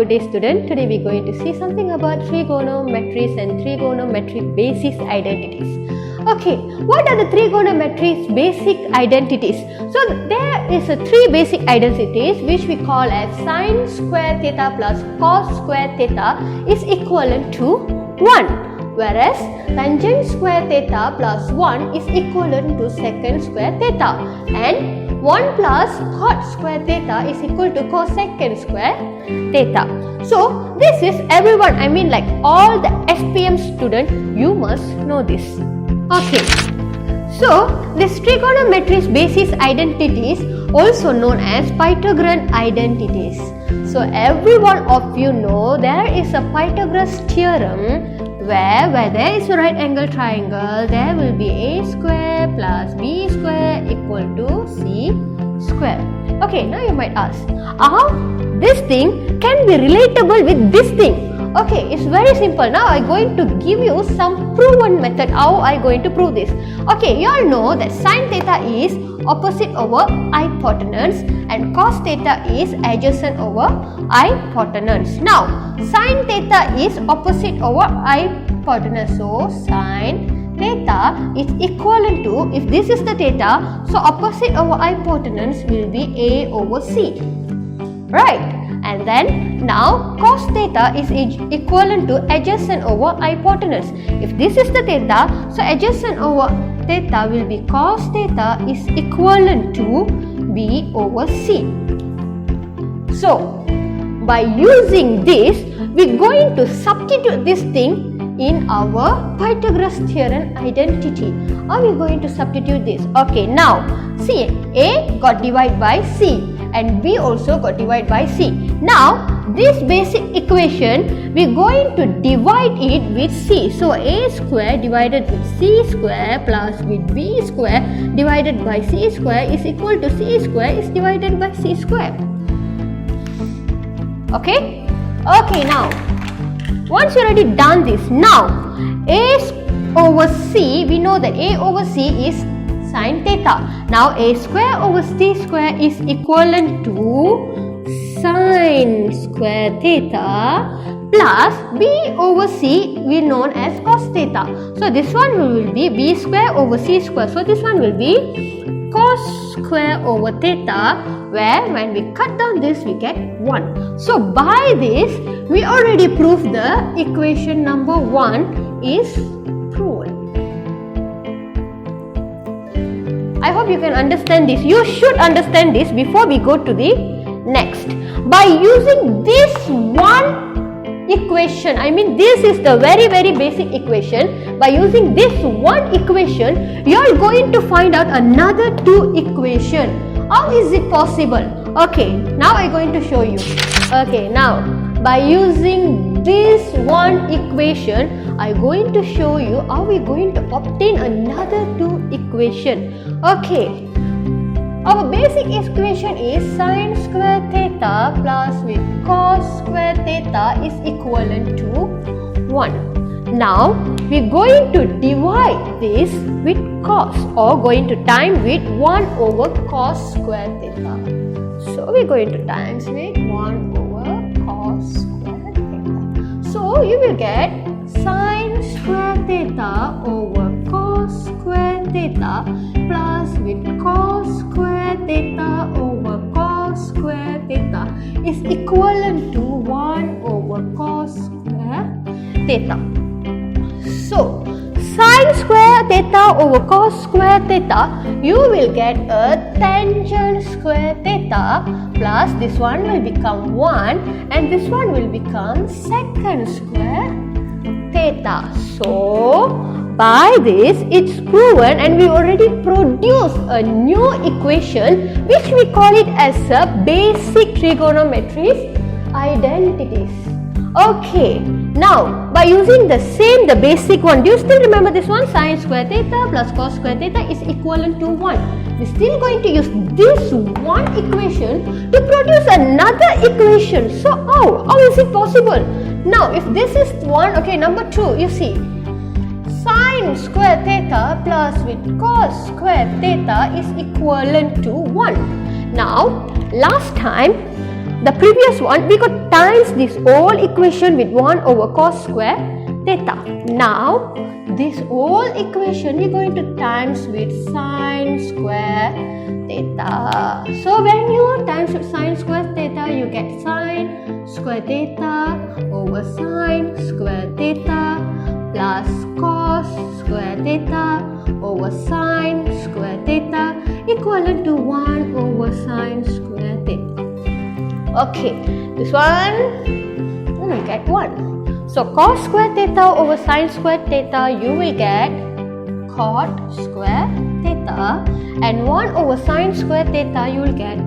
good day, student. Today we're going to see something about trigonometries and trigonometric basis identities. Okay, what are the trigonometry's basic identities? So there is a three basic identities which we call as sine square theta plus cos square theta is equivalent to 1, whereas tangent square theta plus 1 is equivalent to secant square theta, and 1 plus cot square theta is equal to cosecant square theta. So this is everyone, I mean like all the SPM student, you must know this. Okay, so this trigonometry's basis identities also known as Pythagorean identities. So every one of you know there is a Pythagoras theorem where there is a right angle triangle, there will be a square plus b square equal to c square. Okay, now you might ask, how this thing can be relatable with this thing? Okay, it's very simple. Now I'm going to give you some proven method how I'm going to prove this. Okay, you all know that sine theta is opposite over hypotenuse and cos theta is adjacent over hypotenuse. Now, sine theta is opposite over hypotenuse. So, sine theta is equivalent to, if this is the theta, so opposite over hypotenuse will be A over C. Right? And then now cos theta is equivalent to adjacent over hypotenuse. If this is the theta, so adjacent over theta will be cos theta is equivalent to B over C. So by using this, we're going to substitute this thing in our Pythagoras theorem identity. How are we going to substitute this? Okay, now see, A got divided by C and B also got divided by C. Now this basic equation we are going to divide it with C. So A square divided with C square plus with B square divided by C square is equal to C square is divided by C square. Okay? Okay, now once you already done this, now A over C, we know that A over C is sine theta. Now A square over C square is equivalent to sine square theta plus B over C we known as cos theta. So this one will be B square over C square. So this one will be cos square over theta, where when we cut down this we get 1. So by this we already proved the equation number 1 is proven. I hope you can understand this. You should understand this before we go to the next. By using this one equation, I mean this is the very basic equation. By using this one equation, you are going to find out another two equation. How is it possible? Okay, now I'm going to show you. Okay, now by using this one equation, I'm going to show you how we're going to obtain another two equation. Okay, our basic equation is sine square theta plus with cos square theta is equivalent to 1. Now we're going to divide this with cos, or going to time with 1 over cos square theta. So we're going to times with 1 over cos square theta. So you will get sine square theta over cos square theta plus with cos square theta over cos square theta is equivalent to 1 over cos square theta. So sine square theta over cos square theta, you will get a tangent square theta plus this one will become 1 and this one will become secant square theta. So by this it's proven, and we already produced a new equation which we call it as a basic trigonometry identities. Okay, now by using the basic one, do you still remember this one? Sine square theta plus cos square theta is equivalent to 1. We're still going to use this one equation to produce another equation. So how is it possible? Now if this is 1, okay, number 2, you see sine square theta plus with cos square theta is equivalent to 1. Now last time the previous one, we could times this whole equation with 1 over cos square theta. Now, this whole equation we're going to times with sine square theta. So, when you times with sine square theta, you get sine square theta over sine square theta plus cos square theta over sine square theta equivalent to 1 over sine square theta. Okay, this one you will get 1. So cos square theta over sine square theta, you will get cot square theta, and 1 over sine square theta, you will get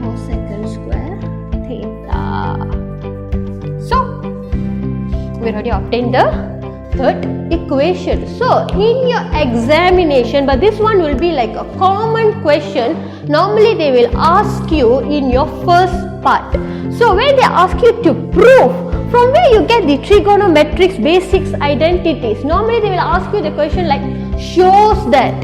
cosecant square theta. So we already obtained the third equation. So in your examination, but this one will be like a common question. Normally they will ask you in your first part. So when they ask you to prove from where you get the trigonometrics basics identities, normally they will ask you the question like shows that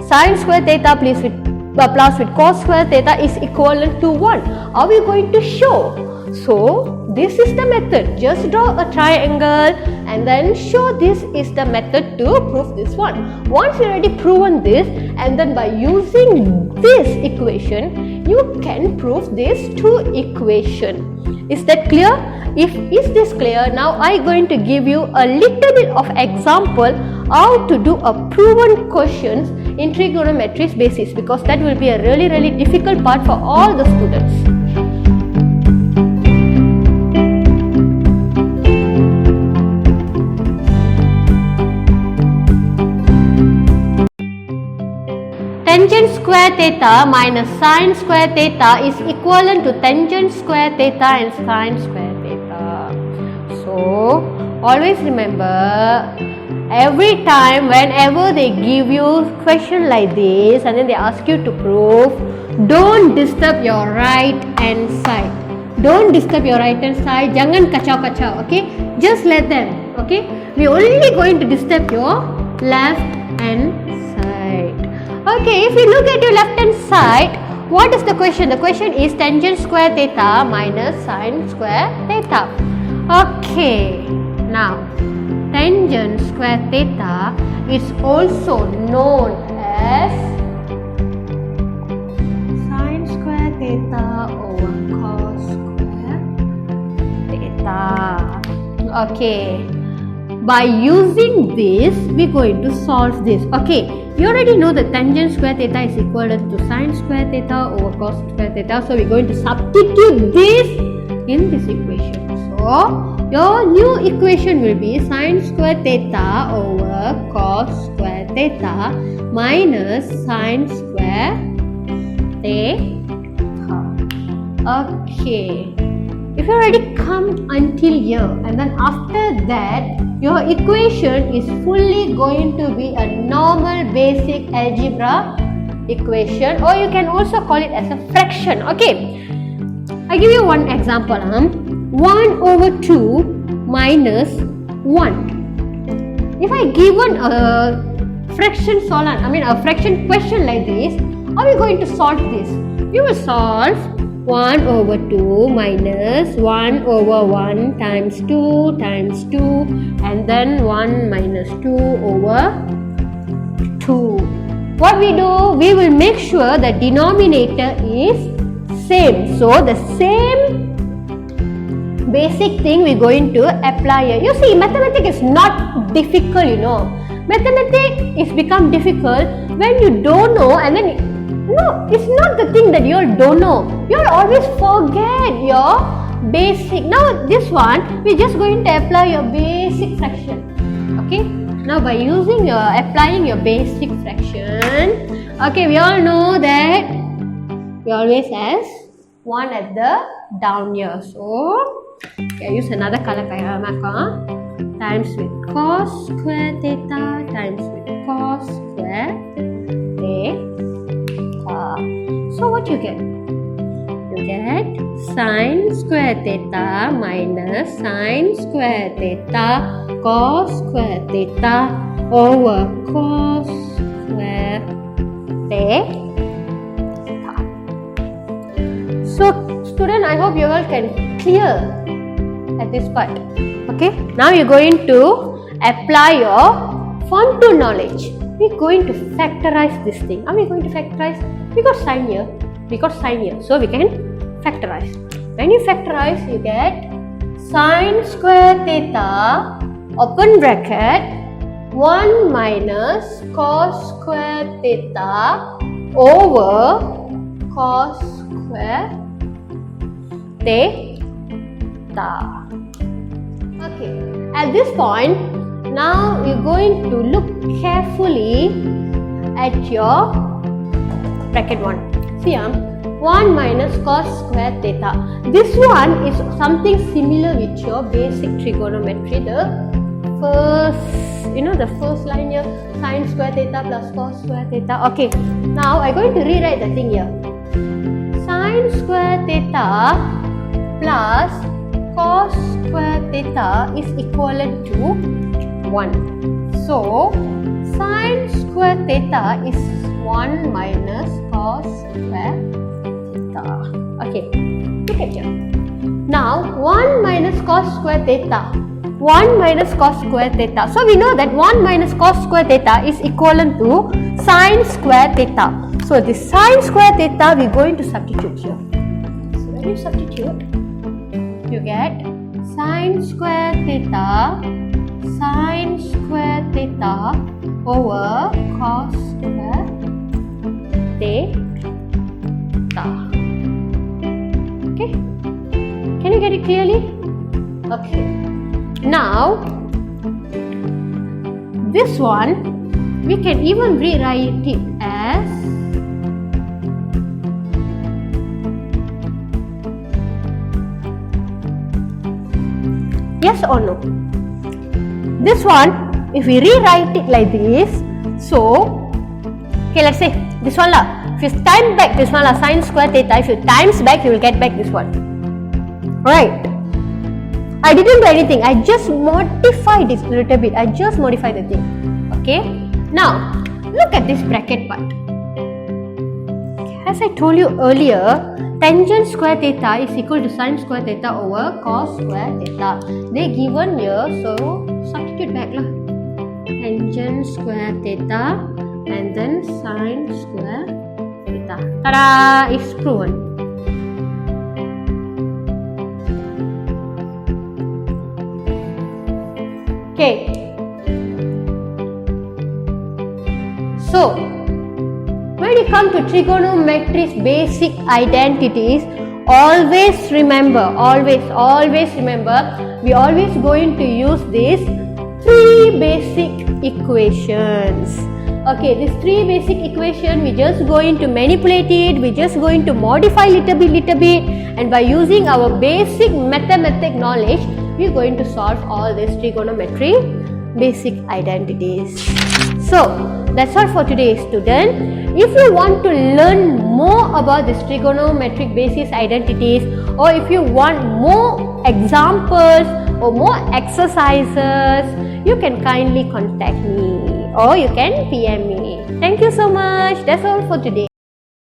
sine square theta plus with cos square theta is equivalent to 1. Are we going to show? So this is the method. Just draw a triangle and then show this is the method to prove this one. Once you already proven this, and then by using this equation, you can prove these two equation. Is that clear? If is this clear, now I going to give you a little bit of example how to do a proven questions in trigonometry basis, because that will be a really difficult part for all the students. Tangent square theta minus sine square theta is equivalent to tangent square theta and sine square theta. So, always remember, every time whenever they give you question like this and then they ask you to prove, don't disturb your right hand side. Don't disturb your right hand side. Jangan kacau-kacau, okay? Just let them, okay? We only going to disturb your left hand side. Okay, if we look at your left hand side, what is the question? The question is tangent square theta minus sine square theta. Okay, now tangent square theta is also known as sine square theta over cos square theta. Okay, by using this, we're going to solve this. Okay, you already know that tangent square theta is equivalent to sine square theta over cos square theta. So we're going to substitute this in this equation. So your new equation will be sine square theta over cos square theta minus sine square theta. Okay. If you already come until here, and then after that your equation is fully going to be a normal basic algebra equation, or you can also call it as a fraction. Okay, I give you one example. 1 over 2 minus 1. If I given a fraction a fraction question like this, how are we going to solve this? You will solve 1 over 2 minus 1 over 1 times 2 times 2, and then 1 minus 2 over 2. What we do, we will make sure the denominator is same. So the same basic thing we're going to apply here. You see, mathematics is not difficult, you know. Mathematics is become difficult when you don't know, and then no, it's not the thing that you all don't know. You all always forget your basic. Now this one, we're just going to apply your basic fraction. Okay. Now by applying your basic fraction, okay, we all know that we always has 1 at the down here. So okay, I use another color times with cos square theta times with cos square theta. So what you get? You get sine square theta minus sine square theta cos square theta over cos square theta. So student, student, I hope you all can clear at this part. Okay, now you're going to apply your Form 2 knowledge. We're going to factorize this thing. Are we going to factorize? We got sign here. So we can factorize. When you factorize, you get sine square theta, open bracket, 1 minus cos square theta over cos square theta. Okay, at this point, now you're going to look carefully at your bracket 1. See, 1 minus cos square theta. This one is something similar with your basic trigonometry. The first line here, sine square theta plus cos square theta. Okay, now I'm going to rewrite the thing here. Sine square theta plus cos square theta is equivalent to 1. So, sine square theta is 1 minus cos square theta. Okay, look at here. Now, 1 minus cos square theta. 1 minus cos square theta. So, we know that 1 minus cos square theta is equivalent to sine square theta. So, this sine square theta we are going to substitute here. So, when you substitute, you get sine square theta over cos square theta. Okay, can you get it clearly? Okay, now this one we can even rewrite it as yes or no. This one, if we rewrite it like this, so okay, let's say this one lah. If you time back this one lah, sine square theta. If you times back, you will get back this one. Right? I didn't do anything. I just modified it a little bit. I just modified the thing. Okay. Now look at this bracket part. As I told you earlier, tangent square theta is equal to sine square theta over cos square theta. They given here, so substitute back lah. Tangent square theta and then sine square theta. Ta-da! It's proven. Okay. So, when you come to trigonometry's basic identities, always remember, we always going to use these 3 basic equations. Okay, these 3 basic equations, we just going to manipulate it, we just going to modify little bit, and by using our basic mathematic knowledge, we are going to solve all these trigonometry basic identities. So, that's all for today, student. If you want to learn more about this trigonometric basis identities, or if you want more examples or more exercises, you can kindly contact me or you can PM me. Thank you so much. That's all for today.